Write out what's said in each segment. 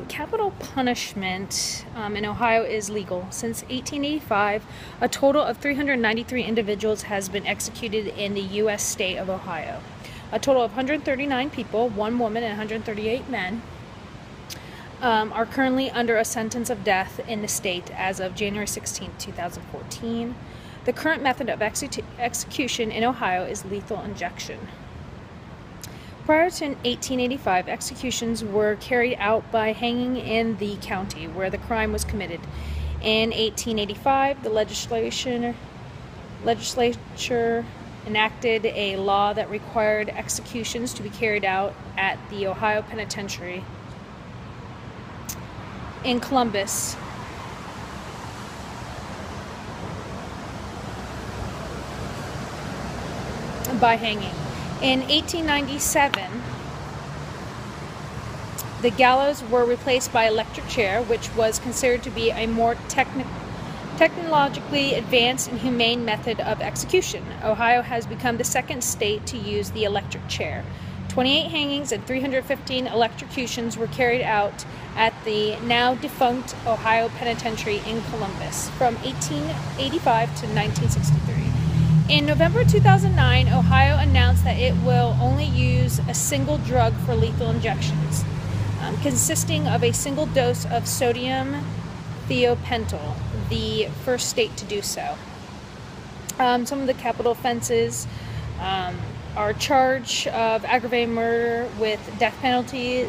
Capital punishment in Ohio is legal. Since 1885, a total of 393 individuals has been executed in the U.S. state of Ohio. A total of 139 people, 1 woman and 138 men, are currently under a sentence of death in the state as of January 16, 2014. The current method of execution in Ohio is lethal injection. Prior to 1885, executions were carried out by hanging in the county where the crime was committed. In 1885, the legislature enacted a law that required executions to be carried out at the Ohio Penitentiary in Columbus. By hanging. In 1897, the gallows were replaced by electric chair, which was considered to be a more technologically advanced and humane method of execution. Ohio has become the second state to use the electric chair. 28 hangings and 315 electrocutions were carried out at the now defunct Ohio Penitentiary in Columbus from 1885 to 1963. In November 2009, Ohio announced that it will only use a single drug for lethal injections, consisting of a single dose of sodium thiopental, the first state to do so. Some of the capital offenses are charge of aggravated murder with death penalty.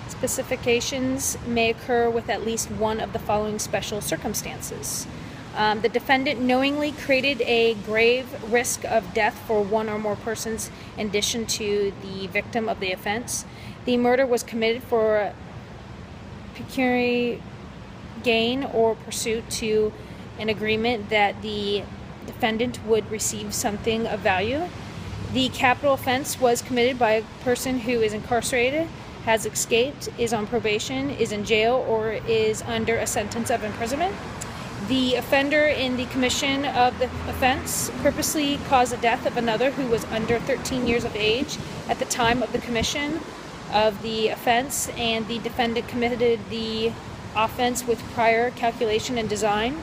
Specifications may occur with at least one of the following special circumstances. The defendant knowingly created a grave risk of death for one or more persons in addition to the victim of the offense. The murder was committed for pecuniary gain or pursuit to an agreement that the defendant would receive something of value. The capital offense was committed by a person who is incarcerated, has escaped, is on probation, is in jail, or is under a sentence of imprisonment. The offender in the commission of the offense purposely caused the death of another who was under 13 years of age at the time of the commission of the offense, and the defendant committed the offense with prior calculation and design.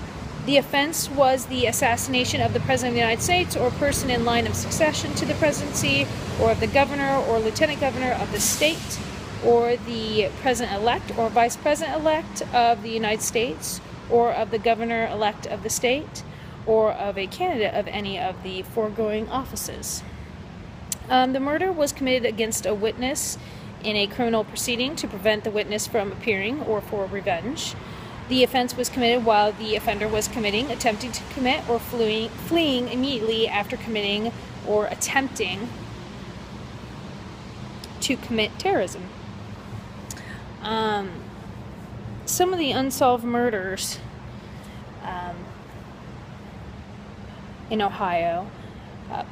The offense was the assassination of the President of the United States or person in line of succession to the presidency, or of the governor or lieutenant governor of the state, or the president-elect or vice president-elect of the United States, or of the governor-elect of the state, or of a candidate of any of the foregoing offices. The murder was committed against a witness in a criminal proceeding to prevent the witness from appearing or for revenge. The offense was committed while the offender was committing, attempting to commit, or fleeing immediately after committing or attempting to commit terrorism. Some of the unsolved murders in Ohio.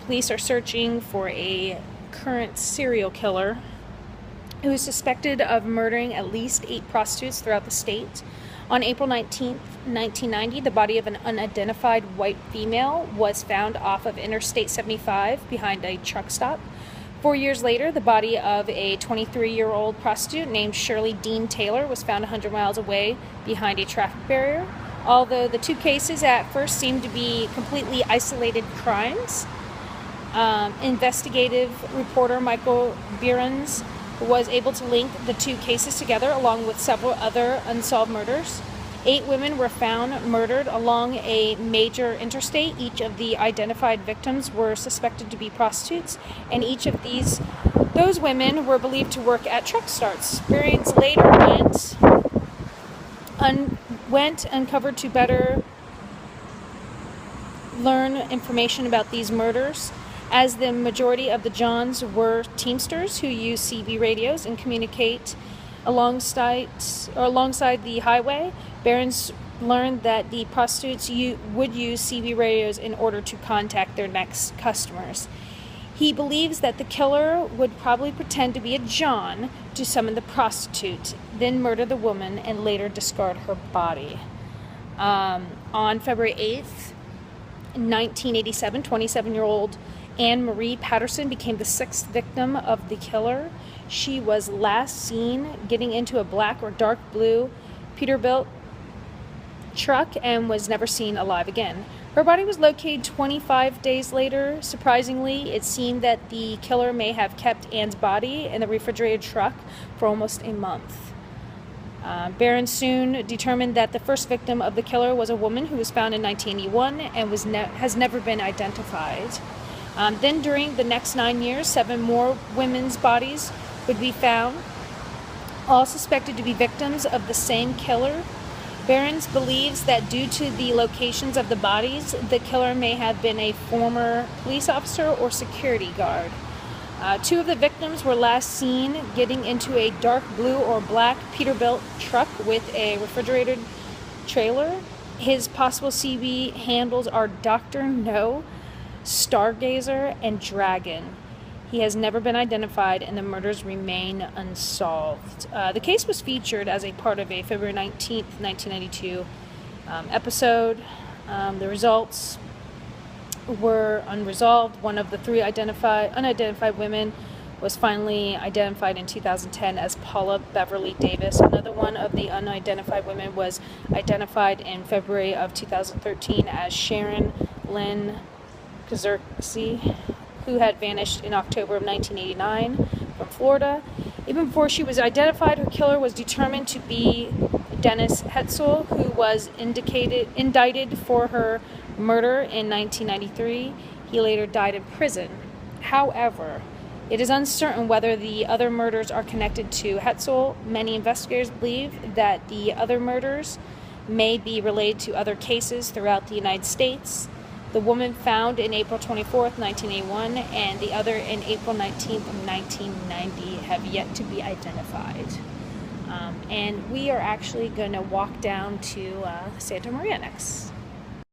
Police are searching for a current serial killer who is suspected of murdering at least 8 prostitutes throughout the state. On April 19, 1990, the body of an unidentified white female was found off of Interstate 75 behind a truck stop. 4 years later, the body of a 23-year-old prostitute named Shirley Dean Taylor was found 100 miles away behind a traffic barrier. Although the two cases at first seemed to be completely isolated crimes, investigative reporter Michael Behrens was able to link the two cases together along with several other unsolved murders. 8 women were found murdered along a major interstate. Each of the identified victims were suspected to be prostitutes, and each of those women were believed to work at truck starts. Behrens later uncovered to better learn information about these murders, as the majority of the Johns were Teamsters who use CB radios and communicate alongside the highway. Behrens learned that the prostitutes would use CB radios in order to contact their next customers. He believes that the killer would probably pretend to be a John to summon the prostitute, then murder the woman, and later discard her body. On February 8th, 1987, 27-year-old Anne Marie Patterson became the 6th victim of the killer. She was last seen getting into a black or dark blue Peterbilt truck and was never seen alive again. Her body was located 25 days later. Surprisingly, it seemed that the killer may have kept Ann's body in the refrigerated truck for almost a month. Barron soon determined that the first victim of the killer was a woman who was found in 1981 and has never been identified. Then during the next 9 years, 7 more women's bodies would be found, all suspected to be victims of the same killer. Barron believes that due to the locations of the bodies, the killer may have been a former police officer or security guard. 2 of the victims were last seen getting into a dark blue or black Peterbilt truck with a refrigerated trailer. His possible CB handles are Dr. No, Stargazer, and Dragon. He has never been identified, and the murders remain unsolved. The case was featured as a part of a February 19th, 1992 episode. The results were unresolved. One of the 3 unidentified women was finally identified in 2010 as Paula Beverly Davis. Another one of the unidentified women was identified in February of 2013 as Sharon Lynn Kazerksi, who had vanished in October of 1989 from Florida. Even before she was identified, her killer was determined to be Dennis Hetzel, who was indicted for her murder in 1993. He later died in prison. However, it is uncertain whether the other murders are connected to Hetzel. Many investigators believe that the other murders may be related to other cases throughout the United States. The woman found in April 24th, 1981, and the other in April 19th of 1990 have yet to be identified. And we are actually going to walk down to Santa Maria next.